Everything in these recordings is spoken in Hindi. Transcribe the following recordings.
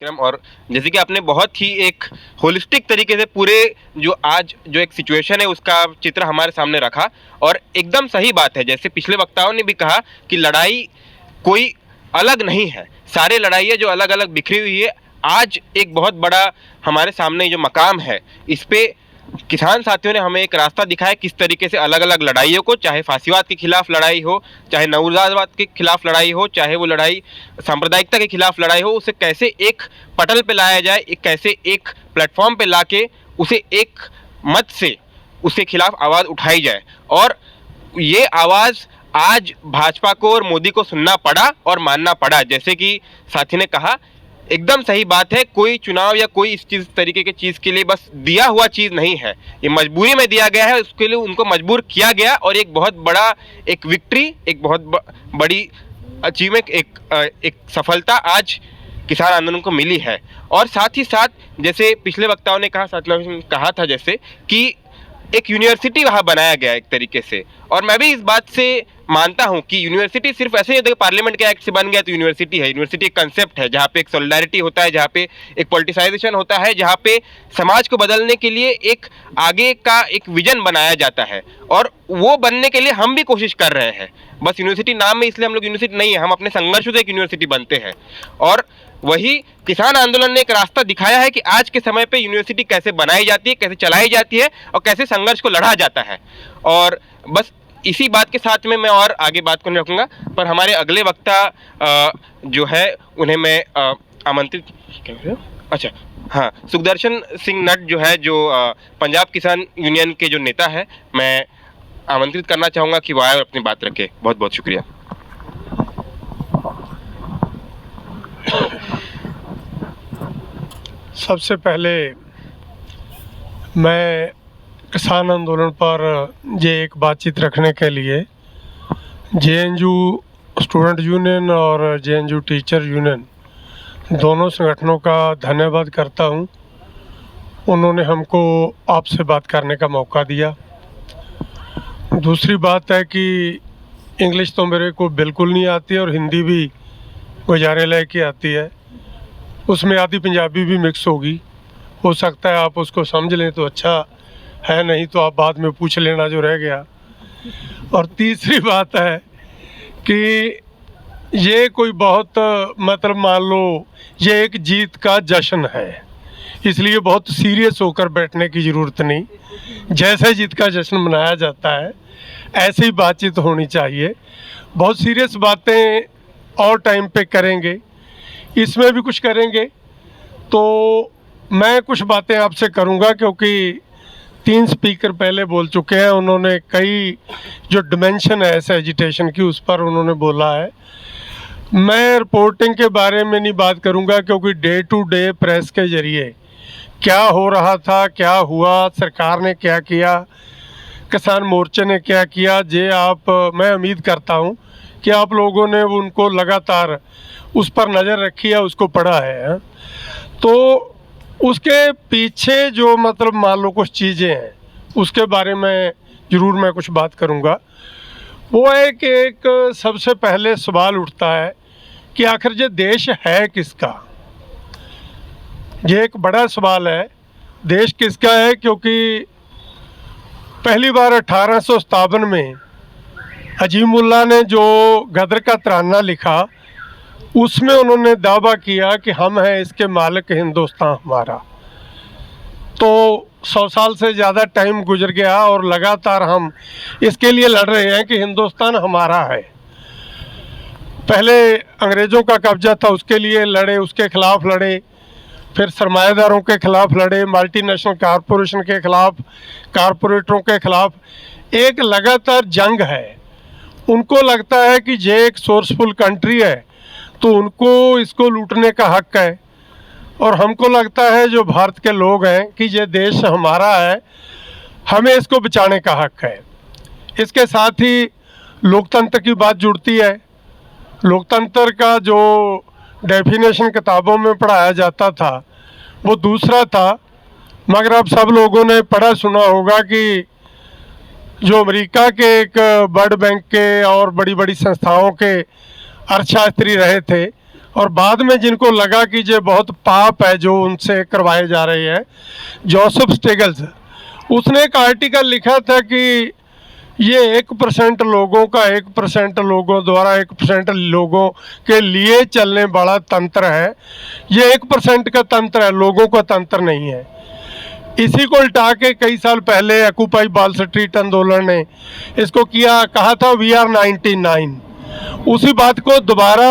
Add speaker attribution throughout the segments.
Speaker 1: क्रम। और जैसे कि आपने बहुत ही एक होलिस्टिक तरीके से पूरे जो आज जो एक सिचुएशन है उसका चित्र हमारे सामने रखा। और एकदम सही बात है, जैसे पिछले वक्ताओं ने भी कहा कि लड़ाई कोई अलग नहीं है, सारे लड़ाइयाँ जो अलग अलग बिखरी हुई है, आज एक बहुत बड़ा हमारे सामने जो मकाम है इस पे किसान साथियों ने हमें एक रास्ता दिखाया किस तरीके से अलग अलग लड़ाइयों को, चाहे फांसीवाद के खिलाफ लड़ाई हो, चाहे नवउदारवाद के खिलाफ लड़ाई हो, चाहे वो लड़ाई सांप्रदायिकता के खिलाफ लड़ाई हो, उसे कैसे एक पटल पे लाया जाए, एक कैसे एक प्लेटफॉर्म पे लाके उसे एक मत से उसके खिलाफ आवाज़ उठाई जाए। और ये आवाज़ आज भाजपा को और मोदी को सुनना पड़ा और मानना पड़ा। जैसे कि साथी ने कहा, एकदम सही बात है, कोई चुनाव या कोई इस चीज़ तरीके की चीज़ के लिए बस दिया हुआ चीज़ नहीं है, ये मजबूरी में दिया गया है, उसके लिए उनको मजबूर किया गया। और एक बहुत बड़ा एक विक्ट्री, एक बहुत बड़ी अचीवमेंट, एक सफलता आज किसान आंदोलन को मिली है। और साथ ही साथ जैसे पिछले वक्ताओं ने कहा, साथियों ने कहा था जैसे कि एक यूनिवर्सिटी वहाँ बनाया गया एक तरीके से। और मैं भी इस बात से मानता हूँ कि यूनिवर्सिटी सिर्फ ऐसे नहीं, देखो पार्लियामेंट के एक्ट से बन गया तो यूनिवर्सिटी है। यूनिवर्सिटी एक कंसेप्ट है जहाँ पे एक सॉलिडारिटी होता है, जहाँ पे एक पॉलिटिसाइजेशन होता है, जहाँ पे समाज को बदलने के लिए एक आगे का एक विजन बनाया जाता है। और वो बनने के लिए हम भी कोशिश कर रहे हैं। बस यूनिवर्सिटी नाम में इसलिए हम लोग यूनिवर्सिटी नहीं है, हम अपने संघर्षों से एक यूनिवर्सिटी बनते हैं। और वही किसान आंदोलन ने एक रास्ता दिखाया है कि आज के समय पे यूनिवर्सिटी कैसे बनाई जाती है, कैसे चलाई जाती है और कैसे संघर्ष को लड़ा जाता है। और बस इसी बात के साथ में मैं और आगे बात को नहीं रखूँगा, पर हमारे अगले वक्ता जो है उन्हें मैं आमंत्रित, अच्छा हाँ, सुखदर्शन सिंह नट जो है, जो पंजाब किसान यूनियन के जो नेता है, मैं आमंत्रित करना चाहूँगा कि वो आए और अपनी बात रखे। बहुत बहुत शुक्रिया।
Speaker 2: सबसे पहले मैं किसान आंदोलन पर ये एक बातचीत रखने के लिए जेएनयू स्टूडेंट यूनियन और जेएनयू टीचर यूनियन दोनों संगठनों का धन्यवाद करता हूँ। उन्होंने हमको आपसे बात करने का मौका दिया। दूसरी बात है कि इंग्लिश तो मेरे को बिल्कुल नहीं आती और हिंदी भी गुजारे लायक की आती है, उसमें आधी पंजाबी भी मिक्स होगी। हो सकता है आप उसको समझ लें तो अच्छा है, नहीं तो आप बाद में पूछ लेना जो रह गया। और तीसरी बात है कि ये कोई बहुत मतलब मान लो ये एक जीत का जश्न है, इसलिए बहुत सीरियस होकर बैठने की ज़रूरत नहीं। जैसे जीत का जश्न मनाया जाता है ऐसे ही बातचीत होनी चाहिए। बहुत सीरियस बातें और टाइम पे करेंगे, इसमें भी कुछ करेंगे। तो मैं कुछ बातें आपसे करूंगा क्योंकि 3 स्पीकर पहले बोल चुके हैं, उन्होंने कई जो डिमेंशन है इस एजिटेशन की उस पर उन्होंने बोला है। मैं रिपोर्टिंग के बारे में नहीं बात करूंगा क्योंकि डे टू डे प्रेस के ज़रिए क्या हो रहा था, क्या हुआ, सरकार ने क्या किया, किसान मोर्चे ने क्या किया, मैं उम्मीद करता हूं कि आप लोगों ने उनको लगातार उस पर नज़र रखी है, उसको पढ़ा है। तो उसके पीछे जो मतलब मान लो कुछ चीज़ें हैं उसके बारे में ज़रूर मैं कुछ बात करूंगा। वो है कि एक सबसे पहले सवाल उठता है कि आखिर ये देश है किसका। ये एक बड़ा सवाल है, देश किसका है, क्योंकि पहली बार 1857 में अजीमुल्ला ने जो गदर का तराना लिखा उसमें उन्होंने दावा किया कि हम हैं इसके मालिक, हिंदुस्तान हमारा। तो 100 साल से ज़्यादा टाइम गुजर गया और लगातार हम इसके लिए लड़ रहे हैं कि हिंदुस्तान हमारा है। पहले अंग्रेज़ों का कब्जा था, उसके लिए लड़े, उसके ख़िलाफ़ लड़े, फिर सरमाएदारों के ख़िलाफ़ लड़े, मल्टीनेशनल कॉरपोरेशन के ख़िलाफ़, कॉरपोरेटरों के ख़िलाफ़। एक लगातार जंग है। उनको लगता है कि ये एक सोर्सफुल कंट्री है तो उनको इसको लूटने का हक है, और हमको लगता है जो भारत के लोग हैं कि ये देश हमारा है, हमें इसको बचाने का हक है। इसके साथ ही लोकतंत्र की बात जुड़ती है। लोकतंत्र का जो डेफिनेशन किताबों में पढ़ाया जाता था वो दूसरा था, मगर अब सब लोगों ने पढ़ा सुना होगा कि जो अमेरिका के एक वर्ल्ड बैंक के और बड़ी बड़ी संस्थाओं के अर्थशास्त्री रहे थे और बाद में जिनको लगा कि ये बहुत पाप है जो उनसे करवाए जा रहे हैं, जोसेफ स्टेगल्स, उसने एक आर्टिकल लिखा था कि ये 1% लोगों का 1% लोगों द्वारा 1% लोगों के लिए चलने वाला तंत्र है। ये 1% का तंत्र है, लोगों का तंत्र नहीं है। इसी को उल्टा के कई साल पहले ऑक्यूपाई वॉल स्ट्रीट आंदोलन ने इसको किया, कहा था वी आर 99। उसी बात को दोबारा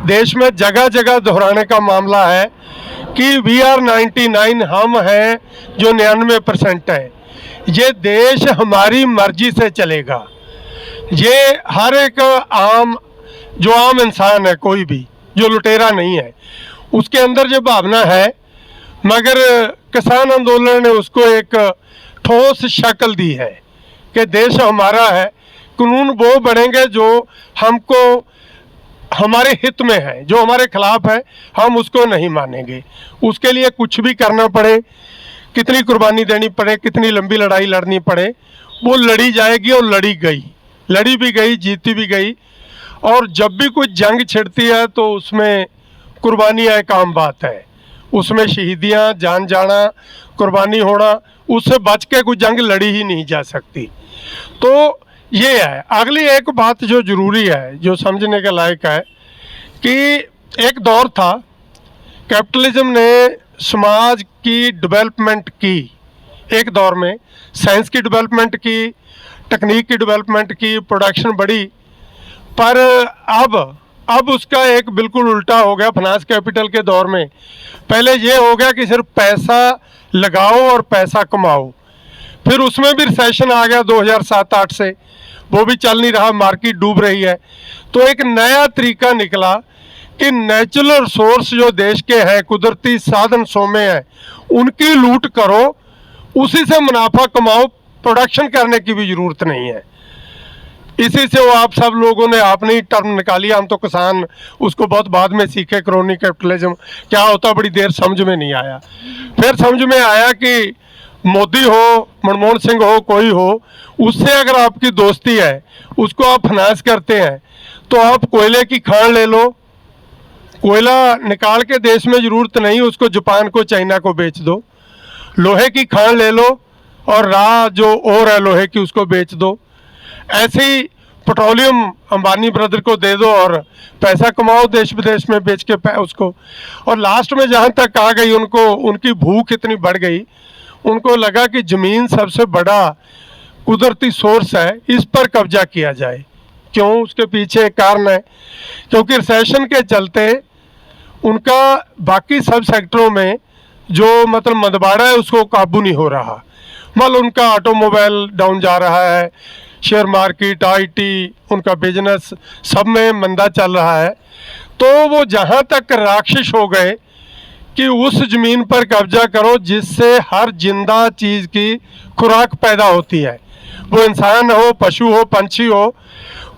Speaker 2: देश में जगह जगह दोहराने का मामला है कि वी आर 99, हम हैं जो 99% है। ये देश हमारी मर्जी से चलेगा। ये हर एक जो आम इंसान है, कोई भी जो लुटेरा नहीं है, उसके अंदर ये भावना है, मगर किसान आंदोलन ने उसको एक ठोस शक्ल दी है कि देश हमारा है, कानून वो बनेंगे जो हमको हमारे हित में है, जो हमारे खिलाफ है हम उसको नहीं मानेंगे। उसके लिए कुछ भी करना पड़े, कितनी कुर्बानी देनी पड़े, कितनी लंबी लड़ाई लड़नी पड़े, वो लड़ी जाएगी और लड़ी गई, लड़ी भी गई, जीती भी गई। और जब भी कोई जंग छिड़ती है तो उसमें कुर्बानियाँ एक आम बात है, उसमें शहीदियाँ, जान जाना, कुर्बानी होना, उससे बच के कोई जंग लड़ी ही नहीं जा सकती। तो ये है। अगली एक बात जो ज़रूरी है, जो समझने के लायक है, कि एक दौर था कैपिटलिज्म ने समाज की डेवलपमेंट की, एक दौर में साइंस की डेवलपमेंट की, टेक्निक की डेवलपमेंट की, प्रोडक्शन बढ़ी, पर अब उसका एक बिल्कुल उल्टा हो गया फाइनेंस कैपिटल के दौर में। पहले ये हो गया कि सिर्फ पैसा लगाओ और पैसा कमाओ, फिर उसमें भी रिसेशन आ गया 2007-8 से, वो भी चल नहीं रहा, मार्केट डूब रही है। तो एक नया तरीका निकला कि नेचुरल रिसोर्स जो देश के हैं, कुदरती साधन सोमे हैं, उनकी लूट करो, उसी से मुनाफा कमाओ, प्रोडक्शन करने की भी ज़रूरत नहीं है। इसी से वो आप सब लोगों ने आपने ही टर्म निकाली, हम तो किसान उसको बहुत बाद में सीखे, क्रोनी कैपिटलिज्म क्या होता बड़ी देर समझ में नहीं आया। फिर समझ में आया कि मोदी हो, मनमोहन सिंह हो, कोई हो, उससे अगर आपकी दोस्ती है, उसको आप फाइनेंस करते हैं, तो आप कोयले की खान ले लो, कोयला निकाल के देश में ज़रूरत नहीं, उसको जापान को, चाइना को बेच दो। लोहे की खान ले लो और राह जो और है लोहे की उसको बेच दो। ऐसे ही पेट्रोलियम अंबानी ब्रदर को दे दो और पैसा कमाओ देश विदेश में बेच के उसको। और लास्ट में जहाँ तक आ गई, उनको उनकी भूख इतनी बढ़ गई, उनको लगा कि ज़मीन सबसे बड़ा कुदरती सोर्स है, इस पर कब्जा किया जाए। क्यों? उसके पीछे एक कारण है, क्योंकि रिसेशन के चलते उनका बाकी सब सेक्टरों में जो मतलब मंदबाड़ा है उसको काबू नहीं हो रहा। मतलब उनका ऑटोमोबाइल डाउन जा रहा है, शेयर मार्केट, आईटी, उनका बिजनेस सब में मंदा चल रहा है। तो वो जहाँ तक राक्षस हो गए कि उस ज़मीन पर कब्जा करो जिससे हर जिंदा चीज़ की खुराक पैदा होती है, वो इंसान हो, पशु हो, पंछी हो।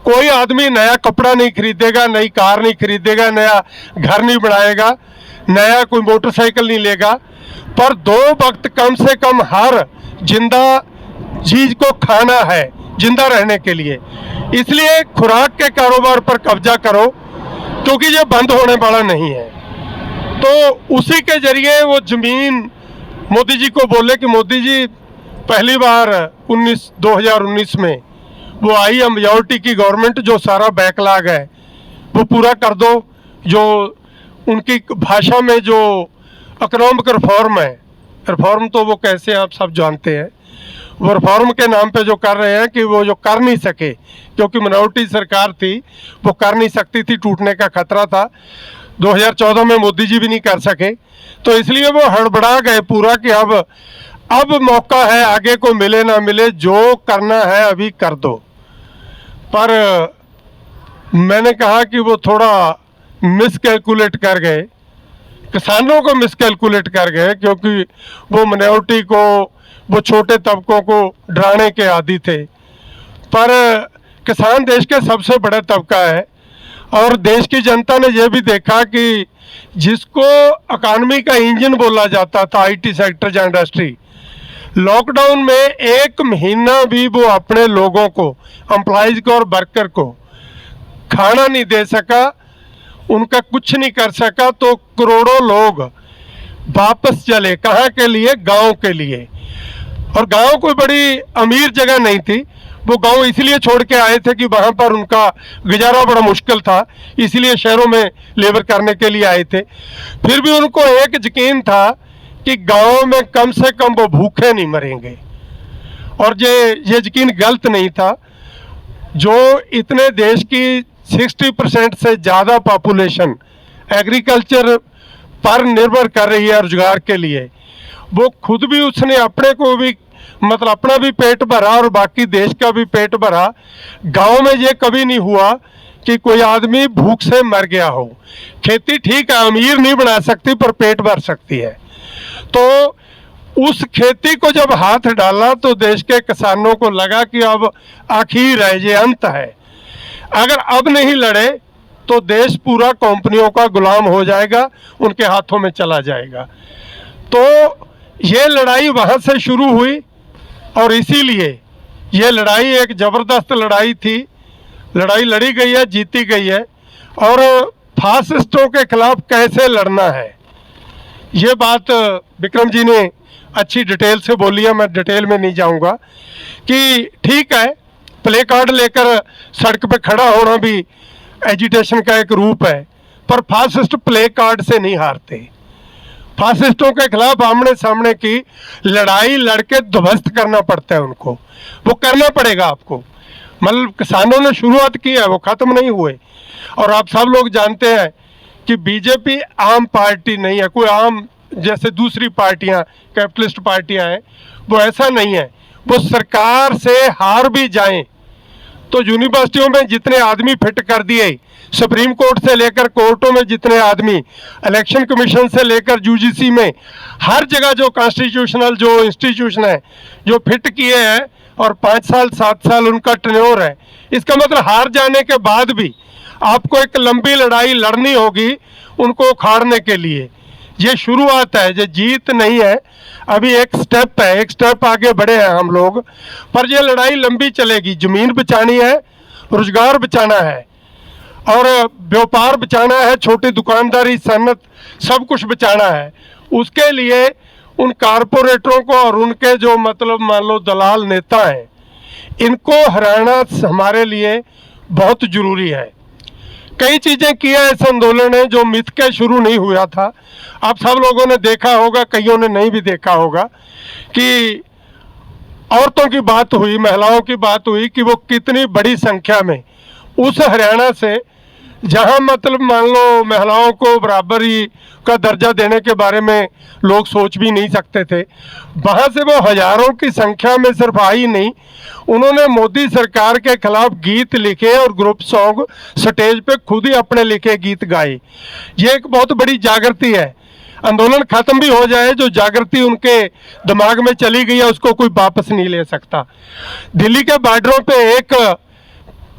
Speaker 2: कोई आदमी नया कपड़ा नहीं खरीदेगा, नई कार नहीं खरीदेगा, नया घर नहीं बनाएगा, नया कोई मोटरसाइकिल नहीं लेगा, पर 2 वक्त कम से कम हर जिंदा चीज़ को खाना है जिंदा रहने के लिए। इसलिए खुराक के कारोबार पर कब्जा करो, क्योंकि ये बंद होने वाला नहीं है। तो उसी के जरिए वो ज़मीन मोदी जी को बोले कि मोदी जी पहली बार 2019 में वो आई है मेजॉरिटी की गवर्नमेंट, जो सारा बैकलॉग है वो पूरा कर दो। जो उनकी भाषा में जो इकोनॉमिक रिफॉर्म है, रिफॉर्म तो वो कैसे आप सब जानते हैं, वो रिफॉर्म के नाम पे जो कर रहे हैं कि वो जो कर नहीं सके, क्योंकि मिनॉरिटी सरकार थी, वो कर नहीं सकती थी, टूटने का खतरा था। 2014 में मोदी जी भी नहीं कर सके, तो इसलिए वो हड़बड़ा गए पूरा कि अब मौका है, आगे को मिले ना मिले, जो करना है अभी कर दो। पर मैंने कहा कि वो थोड़ा मिसकैलकुलेट कर गए, किसानों को मिसकैलकुलेट कर गए, क्योंकि वो मिनॉरिटी को, वो छोटे तबकों को डराने के आदी थे। पर किसान देश के सबसे बड़ा तबका है, और देश की जनता ने यह भी देखा कि जिसको इकॉनमी का इंजन बोला जाता था, आईटी सेक्टर या इंडस्ट्री, लॉकडाउन में 1 महीना भी वो अपने लोगों को, एम्प्लॉयज़ को और वर्कर को खाना नहीं दे सका। उनका कुछ नहीं कर सका, तो करोड़ों लोग वापस चले। कहाँ के लिए? गांव के लिए। और गांव कोई बड़ी अमीर जगह नहीं थी, वो गांव इसलिए छोड़ के आए थे कि वहाँ पर उनका गुजारा बड़ा मुश्किल था, इसलिए शहरों में लेबर करने के लिए आए थे। फिर भी उनको एक यकीन था कि गांव में कम से कम वो भूखे नहीं मरेंगे, और ये यकीन गलत नहीं था। जो इतने देश की 60% से ज़्यादा पॉपुलेशन एग्रीकल्चर पर निर्भर कर रही है रोजगार के लिए, वो खुद भी उसने अपने को भी मतलब अपना भी पेट भरा और बाकी देश का भी पेट भरा। गांव में ये कभी नहीं हुआ कि कोई आदमी भूख से मर गया हो। खेती ठीक है, अमीर नहीं बना सकती पर पेट भर सकती है। तो उस खेती को जब हाथ डाला तो देश के किसानों को लगा कि अब आखिर है, ये अंत है। अगर अब नहीं लड़े तो देश पूरा कंपनियों का गुलाम हो जाएगा, उनके हाथों में चला जाएगा। तो ये लड़ाई वहाँ से शुरू हुई, और इसीलिए ये लड़ाई एक ज़बरदस्त लड़ाई थी। लड़ाई लड़ी गई है, जीती गई है। और फासिस्टों के खिलाफ कैसे लड़ना है, ये बात विक्रम जी ने अच्छी डिटेल से बोली है, मैं डिटेल में नहीं जाऊंगा। कि ठीक है, प्ले कार्ड लेकर सड़क पे खड़ा होना भी एजिटेशन का एक रूप है, पर फासिस्ट प्ले कार्ड से नहीं हारते। फासिस्टों के खिलाफ आमने सामने की लड़ाई लड़के ध्वस्त करना पड़ता है उनको, वो करना पड़ेगा आपको। मतलब किसानों ने शुरुआत की है, वो ख़त्म नहीं हुए। और आप सब लोग जानते हैं कि बीजेपी आम पार्टी नहीं है, कोई आम जैसे दूसरी पार्टियां कैपिटलिस्ट पार्टियां हैं, वो ऐसा नहीं है। वो सरकार से हार भी जाएं तो यूनिवर्सिटियों में जितने आदमी फिट कर दिए, सुप्रीम कोर्ट से लेकर कोर्टों में जितने आदमी, इलेक्शन कमीशन से लेकर यूजीसी में, हर जगह जो कॉन्स्टिट्यूशनल जो इंस्टीट्यूशन है जो फिट किए हैं, और 5 साल 7 साल उनका टेन्योर है। इसका मतलब हार जाने के बाद भी आपको एक लंबी लड़ाई लड़नी होगी उनको उखाड़ने के लिए। ये शुरुआत है, ये जीत नहीं है। अभी एक स्टेप है, एक स्टेप आगे बढ़े हैं हम लोग, पर ये लड़ाई लंबी चलेगी। ज़मीन बचानी है, रोजगार बचाना है, और व्यापार बचाना है, छोटी दुकानदारी, सन्नत, सब कुछ बचाना है। उसके लिए उन कारपोरेटरों को और उनके जो मतलब मान लो दलाल नेता हैं, इनको हराना हमारे लिए बहुत ज़रूरी है। कई चीज़ें किया इस आंदोलन ने जो मिथ के शुरू नहीं हुआ था। आप सब लोगों ने देखा होगा, कईयों ने नहीं भी देखा होगा, कि औरतों की बात हुई, महिलाओं की बात हुई कि वो कितनी बड़ी संख्या में उस हरियाणा से, जहां मतलब मान लो महिलाओं को बराबरी का दर्जा देने के बारे में लोग सोच भी नहीं सकते थे, वहां से वो हजारों की संख्या में सिर्फ आई नहीं, उन्होंने मोदी सरकार के खिलाफ गीत लिखे और ग्रुप सॉन्ग स्टेज पे खुद ही अपने लिखे गीत गाए। ये एक बहुत बड़ी जागृति है। आंदोलन खत्म भी हो जाए, जो जागृति उनके दिमाग में चली गई है उसको कोई वापस नहीं ले सकता। दिल्ली के बॉर्डरों पे एक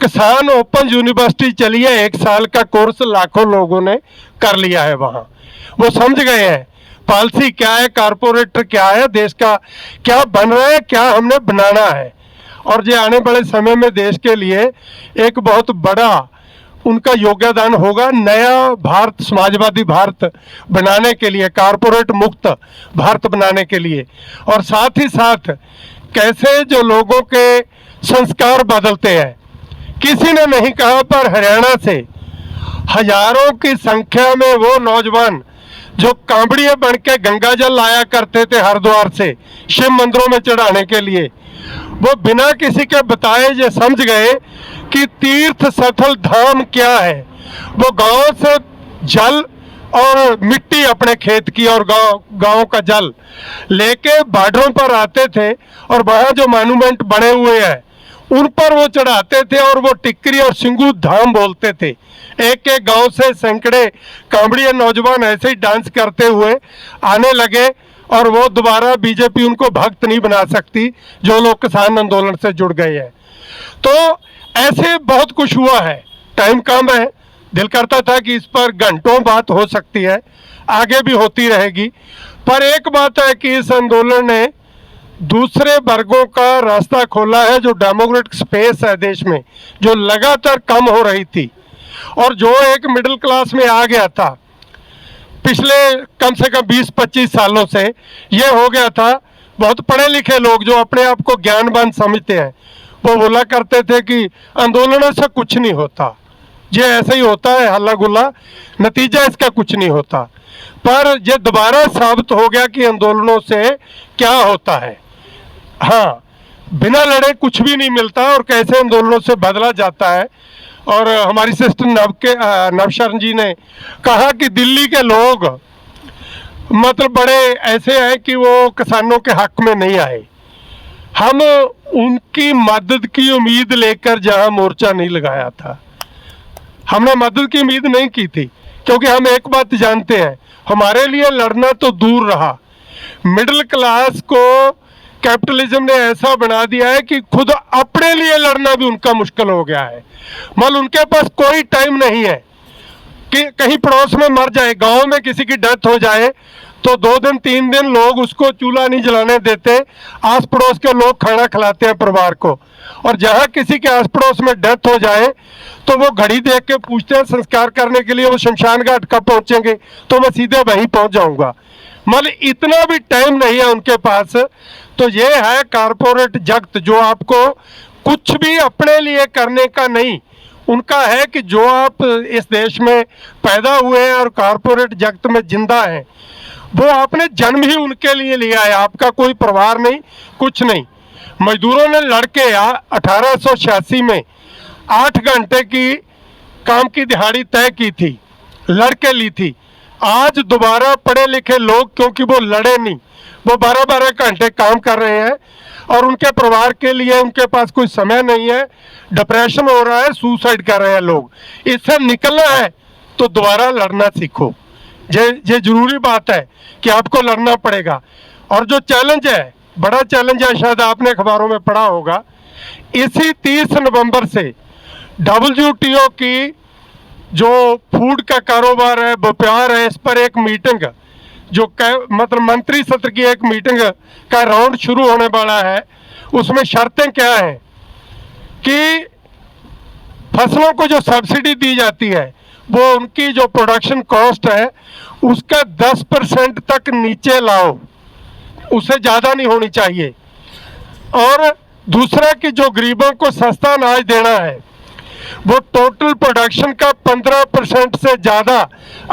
Speaker 2: किसान ओपन यूनिवर्सिटी चली है, 1 साल का कोर्स लाखों लोगों ने कर लिया है वहाँ। वो समझ गए हैं पॉलिसी क्या है, कारपोरेटर क्या है, देश का क्या बन रहा है, क्या हमने बनाना है। और ये आने वाले समय में देश के लिए एक बहुत बड़ा उनका योगदान होगा, नया भारत, समाजवादी भारत बनाने के लिए, कारपोरेट मुक्त भारत बनाने के लिए। और साथ ही साथ कैसे जो लोगों के संस्कार बदलते हैं। किसी ने नहीं कहा, पर हरियाणा से हजारों की संख्या में वो नौजवान जो कांवड़िए बन के गंगा जल लाया करते थे हरिद्वार से शिव मंदिरों में चढ़ाने के लिए, वो बिना किसी के बताए ये समझ गए कि तीर्थ स्थल धाम क्या है। वो गांव से जल और मिट्टी अपने खेत की और गांव का जल लेके बॉर्डरों पर आते थे, और वहाँ जो मॉन्यूमेंट बने हुए हैं उन पर वो चढ़ाते थे, और वो टिक्करी और सिंगू धाम बोलते थे। एक एक गांव से सैकड़े कांवड़िए नौजवान ऐसे ही डांस करते हुए आने लगे, और वो दोबारा बीजेपी उनको भक्त नहीं बना सकती जो लोग किसान आंदोलन से जुड़ गए हैं। तो ऐसे बहुत कुछ हुआ है, टाइम कम है, दिल करता था कि इस पर घंटों बात हो सकती है, आगे भी होती रहेगी। पर एक बात है कि इस आंदोलन ने दूसरे वर्गों का रास्ता खोला है, जो डेमोक्रेटिक स्पेस है देश में, जो लगातार कम हो रही थी। और जो एक मिडिल क्लास में आ गया था पिछले कम से कम 20-25 सालों से, ये हो गया था, बहुत पढ़े लिखे लोग जो अपने आप को ज्ञानवान समझते हैं, वो बोला करते थे कि आंदोलनों से कुछ नहीं होता, ये ऐसे ही होता है हल्ला गुल्ला, नतीजा इसका कुछ नहीं होता। पर ये दोबारा साबित हो गया कि आंदोलनों से क्या होता है। हाँ, बिना लड़े कुछ भी नहीं मिलता और कैसे आंदोलनों से बदला जाता है। और हमारी सिस्टर नवशरण जी ने कहा कि दिल्ली के लोग मतलब बड़े ऐसे हैं कि वो किसानों के हक में नहीं आए। हम उनकी मदद की उम्मीद लेकर जहां मोर्चा नहीं लगाया था, हमने मदद की उम्मीद नहीं की थी, क्योंकि हम एक बात जानते हैं, हमारे लिए लड़ना तो दूर रहा, मिडिल क्लास को कैपिटलिज्म ने ऐसा बना दिया है कि खुद अपने लिए लड़ना भी उनका मुश्किल हो गया है। मतलब उनके पास कोई टाइम नहीं है कि कहीं पड़ोस में मर जाए, गांव में किसी की डेथ हो जाए तो 2 दिन 3 दिन लोग उसको चूल्हा नहीं जलाने देते, आस पड़ोस के लोग खाना खिलाते हैं परिवार को। और जहां किसी के आस पड़ोस में डेथ हो जाए तो वो घड़ी देख के पूछते हैं संस्कार करने के लिए वो शमशान घाट कब पहुंचेंगे, तो मैं सीधे वहीं पहुंच जाऊंगा। मतलब इतना भी टाइम नहीं है उनके पास। तो ये है कारपोरेट जगत, जो आपको कुछ भी अपने लिए करने का नहीं, उनका है कि जो आप इस देश में पैदा हुए हैं और कारपोरेट जगत में जिंदा हैं, वो आपने जन्म ही उनके लिए लिया है, आपका कोई परिवार नहीं, कुछ नहीं। मजदूरों ने लड़के 1886 में 8 घंटे की काम की दिहाड़ी तय की थी, लड़के ली थी। आज दोबारा पढ़े लिखे लोग, क्योंकि वो लड़े नहीं, वो 12-12 घंटे काम कर रहे हैं और उनके परिवार के लिए उनके पास कोई समय नहीं है, डिप्रेशन हो रहा है, सुसाइड कर रहे हैं लोग। इससे निकलना है तो दोबारा लड़ना सीखो। ये जरूरी बात है कि आपको लड़ना पड़ेगा। और जो चैलेंज है, बड़ा चैलेंज है, शायद आपने अखबारों में पढ़ा होगा, इसी 30 नवंबर से WTO की जो फूड का कारोबार है, व्यापार है, इस पर एक मीटिंग, जो मतलब मंत्री सत्र की एक मीटिंग का राउंड शुरू होने वाला है। उसमें शर्तें क्या हैं कि फसलों को जो सब्सिडी दी जाती है वो उनकी जो प्रोडक्शन कॉस्ट है उसका 10% तक नीचे लाओ, उससे ज़्यादा नहीं होनी चाहिए। और दूसरा कि जो गरीबों को सस्ता अनाज देना है वो टोटल प्रोडक्शन का 15% से ज़्यादा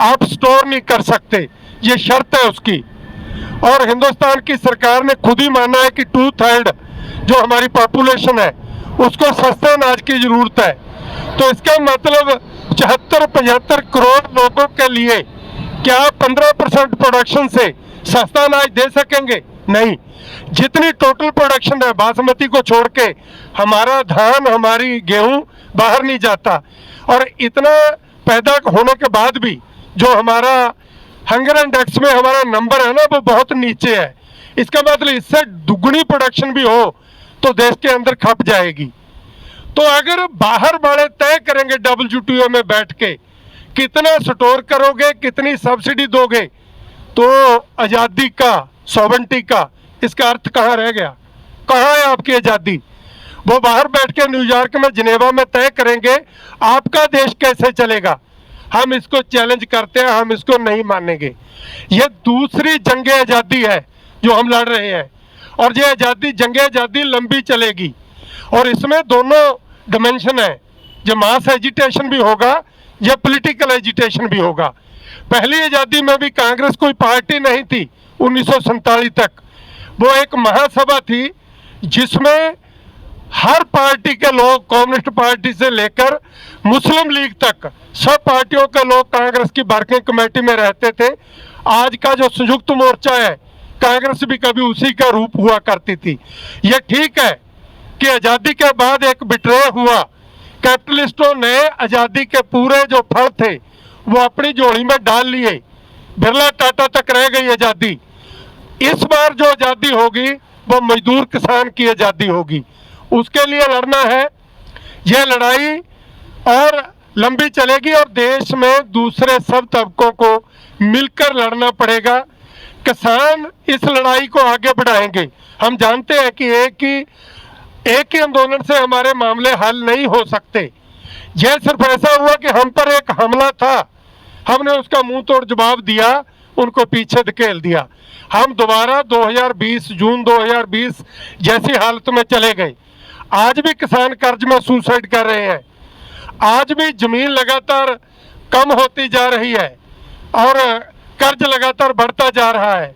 Speaker 2: आप स्टोर नहीं कर सकते, ये शर्त है उसकी। और हिंदुस्तान की सरकार ने खुद ही माना है कि 2/3 जो हमारी पॉपुलेशन है उसको सस्ते अनाज की ज़रूरत है। तो इसका मतलब 74-75 करोड़ लोगों के लिए क्या 15% प्रोडक्शन से सस्ता अनाज दे सकेंगे? नहीं। जितनी टोटल प्रोडक्शन है, बासमती को छोड़ के हमारा धान, हमारी गेहूं बाहर नहीं जाता, और इतना पैदा होने के बाद भी जो हमारा हंगर इंडेक्स में हमारा नंबर है ना, वो बहुत नीचे है। इसका मतलब इससे दुगनी प्रोडक्शन भी हो तो देश के अंदर खप जाएगी। तो अगर बाहर वाले तय करेंगे WTO में बैठ के कितना स्टोर करोगे, कितनी सब्सिडी दोगे, तो आज़ादी का, सॉवरेंटी का, इसका अर्थ कहाँ रह गया? कहाँ है आपकी आज़ादी? वो बाहर बैठ के न्यूयॉर्क में, जिनेवा में तय करेंगे, आपका देश कैसे चलेगा? हम इसको चैलेंज करते हैं, हम इसको नहीं मानेंगे। ये दूसरी जंग आज़ादी है जो हम लड़ रहे हैं, और ये आज़ादी, जंग आज़ादी लंबी चलेगी। और इसमें दोनों डिमेंशन है, जो मास एजिटेशन भी होगा या पॉलिटिकल एजिटेशन भी होगा। पहली आज़ादी में भी कांग्रेस कोई पार्टी नहीं थी 1947 तक, वो एक महासभा थी जिसमें हर पार्टी के लोग, कम्युनिस्ट पार्टी से लेकर मुस्लिम लीग तक, सब पार्टियों के लोग कांग्रेस की वर्किंग कमेटी में रहते थे। आज का जो संयुक्त मोर्चा है, कांग्रेस भी कभी उसी का रूप हुआ करती थी। ये ठीक है कि आज़ादी के बाद एक बिट्रे हुआ, कैपिटलिस्टों ने आज़ादी के पूरे जो फल थे वो अपनी झोली में डाल लिए, बिरला टाटा तक रह गई आज़ादी। इस बार जो आज़ादी होगी वो मजदूर किसान की आज़ादी होगी, उसके लिए लड़ना है। यह लड़ाई और लंबी चलेगी और देश में दूसरे सब तबकों को मिलकर लड़ना पड़ेगा। किसान इस लड़ाई को आगे बढ़ाएंगे। हम जानते हैं कि एक ही आंदोलन से हमारे मामले हल नहीं हो सकते। यह सिर्फ ऐसा हुआ कि हम पर एक हमला था, हमने उसका मुंह तोड़ जवाब दिया, उनको पीछे धकेल दिया। हम दोबारा 2020 जून 2020 जैसी हालत में चले गए। आज भी किसान कर्ज में सुसाइड कर रहे हैं, आज भी जमीन लगातार कम होती जा रही है और कर्ज लगातार बढ़ता जा रहा है।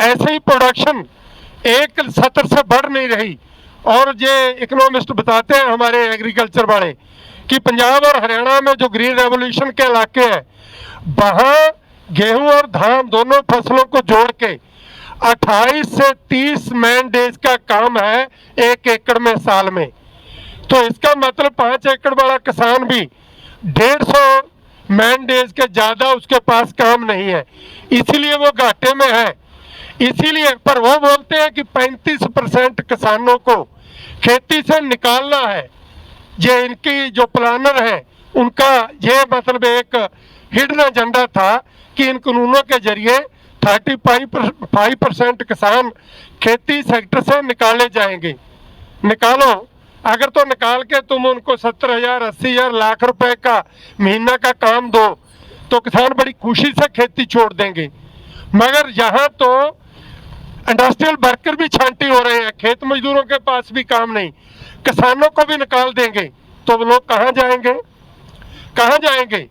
Speaker 2: ऐसे ही प्रोडक्शन एक सत्र से बढ़ नहीं रही। और ये इकोनॉमिस्ट बताते हैं हमारे एग्रीकल्चर वाले कि पंजाब और हरियाणा में जो ग्रीन रेवोल्यूशन के इलाके हैं, वहाँ गेहूं और धान दोनों फसलों को जोड़ के 28 से 30 मैन डेज का काम है 1 एकड़ में साल में। तो इसका मतलब 5 एकड़ वाला किसान भी 150 मैन डेज के ज़्यादा उसके पास काम नहीं है, इसीलिए वो घाटे में है। इसीलिए पर वो बोलते हैं कि 35% किसानों को खेती से निकालना है। ये इनकी जो प्लानर है उनका ये मतलब एक हिडन एजेंडा था कि इन कानूनों के जरिए 35% किसान खेती सेक्टर से निकाले जाएंगे। निकालो, अगर तो निकाल के तुम उनको 70,000 80,000 लाख रुपए का महीना का काम दो तो किसान बड़ी खुशी से खेती छोड़ देंगे। मगर यहाँ तो इंडस्ट्रियल वर्कर भी छांटी हो रहे हैं, खेत मजदूरों के पास भी काम नहीं, किसानों को भी निकाल देंगे तो वो लोग कहाँ जाएंगे, कहाँ जाएंगे?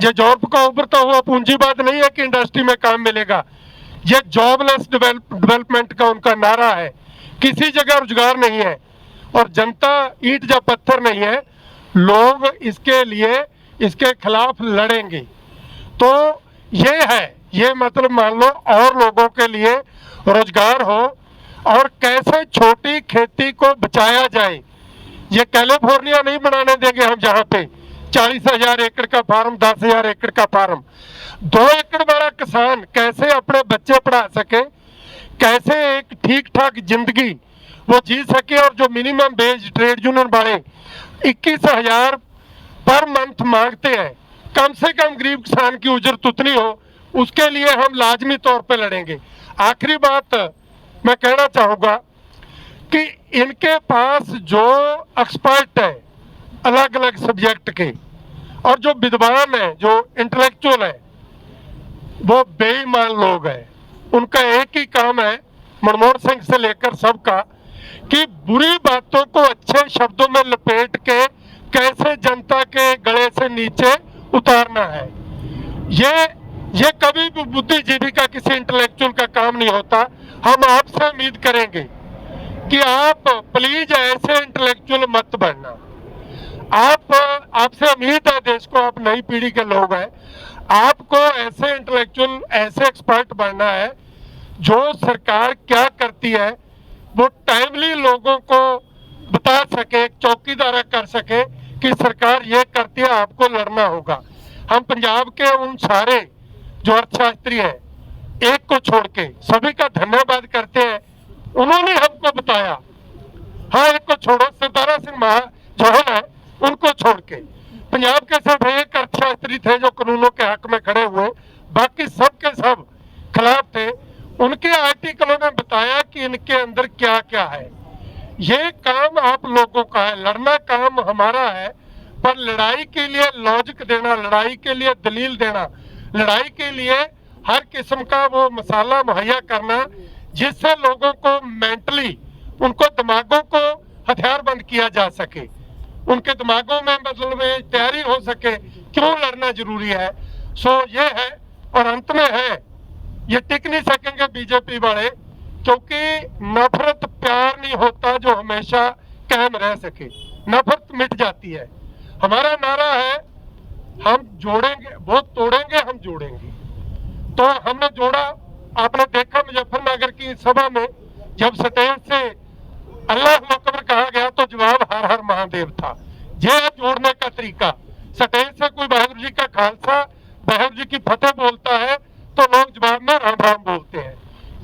Speaker 2: ये जॉब का उभरता हुआ पूंजीवाद नहीं है कि इंडस्ट्री में काम मिलेगा, ये जॉबलेस डेवलपमेंट का उनका नारा है। किसी जगह रोजगार नहीं है और जनता ईंट या पत्थर नहीं है, लोग इसके लिए इसके खिलाफ लड़ेंगे। तो ये है, ये मतलब मान लो और लोगों के लिए रोजगार हो और कैसे छोटी खेती को बचाया जाए। ये कैलिफोर्निया नहीं बनाने देंगे हम, जहाँ पे 40,000 एकड़ का फार्म, 10,000 एकड़ का फार्म। 2 एकड़ वाला किसान कैसे अपने बच्चे पढ़ा सके, कैसे एक ठीक ठाक जिंदगी वो जी सके। और जो मिनिमम वेज ट्रेड यूनियन वाले 21,000 पर मंथ मांगते हैं, कम से कम गरीब किसान की उजरत उतनी हो, उसके लिए हम लाजमी तौर पे लड़ेंगे। आखिरी बात मैं कहना चाहूँगा कि इनके पास जो एक्सपर्ट है अलग अलग सब्जेक्ट के और जो विद्वान है, जो इंटेलेक्चुअल है, वो बेईमान लोग हैं। उनका एक ही काम है, मनमोहन सिंह से लेकर सबका, कि बुरी बातों को अच्छे शब्दों में लपेट के कैसे जनता के गले से नीचे उतारना है। ये कभी भी बुद्धिजीवी का, किसी इंटेलेक्चुअल का काम नहीं होता। हम आपसे उम्मीद करेंगे कि आप प्लीज ऐसे इंटेलेक्चुअल मत बनना। आपसे उम्मीद है, देश को आप नई पीढ़ी के लोग हैं, आपको ऐसे इंटेलेक्चुअल, ऐसे एक्सपर्ट बनना है जो सरकार क्या करती है वो टाइमली लोगों को बता सके, चौकीदारा कर सके कि सरकार ये करती है, आपको लड़ना होगा। हम पंजाब के उन सारे जो अर्थशास्त्री हैं, एक को छोड़ के सभी का धन्यवाद करते हैं, उन्होंने हमको बताया। हाँ, एक को छोड़ो, सितारा सिंह जौहर है, उनको छोड़ के पंजाब के सिर्फ एक अर्थशास्त्री थे जो कानूनों के हक में खड़े हुए, बाकी सब के सब खिलाफ थे। उनके आर्टिकलों ने बताया कि इनके अंदर क्या क्या है। ये काम आप लोगों का है, लड़ना काम हमारा है, पर लड़ाई के लिए लॉजिक देना, लड़ाई के लिए दलील देना, लड़ाई के लिए हर किस्म का वो मसाला मुहैया करना जिससे लोगों को मेंटली, उनको दिमागों को हथियारबंद किया जा सके, उनके दिमागों में मतलब तैयारी हो सके क्यों लड़ना जरूरी है। सो ये है, और अंत में है, ये टिक नहीं सकेंगे बीजेपी वाले, क्योंकि नफरत प्यार नहीं होता जो हमेशा कायम रह सके, नफरत मिट जाती है। हमारा नारा है, हम जोड़ेंगे वो तोड़ेंगे, हम जोड़ेंगे। तो हमने जोड़ा, आपने देखा मुजफ्फरनगर की सभा में जब स्टेज से अल्लाह अकबर कहा गया तो जवाब हर हर महादेव था। यह जोड़ने का तरीका, स्टेज से कोई वाहिगुरू जी का खालसा, वाहिगुरू जी की फतेह बोलता है तो लोग जवाब में राम राम बोलते हैं।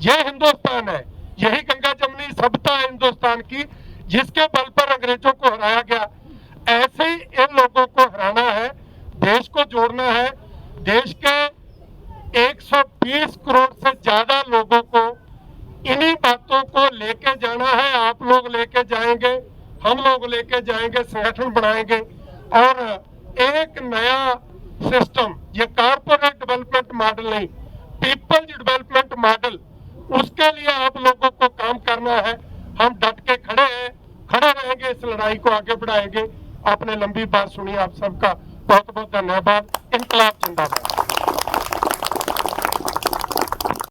Speaker 2: यह हिंदुस्तान है, यही गंगा जमनी सभ्यता है हिंदुस्तान की, जिसके बल पर अंग्रेजों को हराया गया। ऐसे ही इन लोगों को हराना है, देश को जोड़ना है। देश के 120 करोड़ से ज्यादा लोगों को इन्हीं बातों को लेके जाना है। आप लोग लेके जाएंगे, हम लोग लेके जाएंगे, संगठन बनाएंगे और एक नया सिस्टम, ये कॉर्पोरेट डेवलपमेंट मॉडल नहीं, पीपल्स डेवलपमेंट मॉडल, उसके लिए आप लोगों को काम करना है। हम डट के खड़े हैं, खड़े रहेंगे, इस लड़ाई को आगे बढ़ाएंगे। आपने लंबी बात सुनी, आप सबका बहुत बहुत धन्यवाद। इनकलाब जिंदाबाद।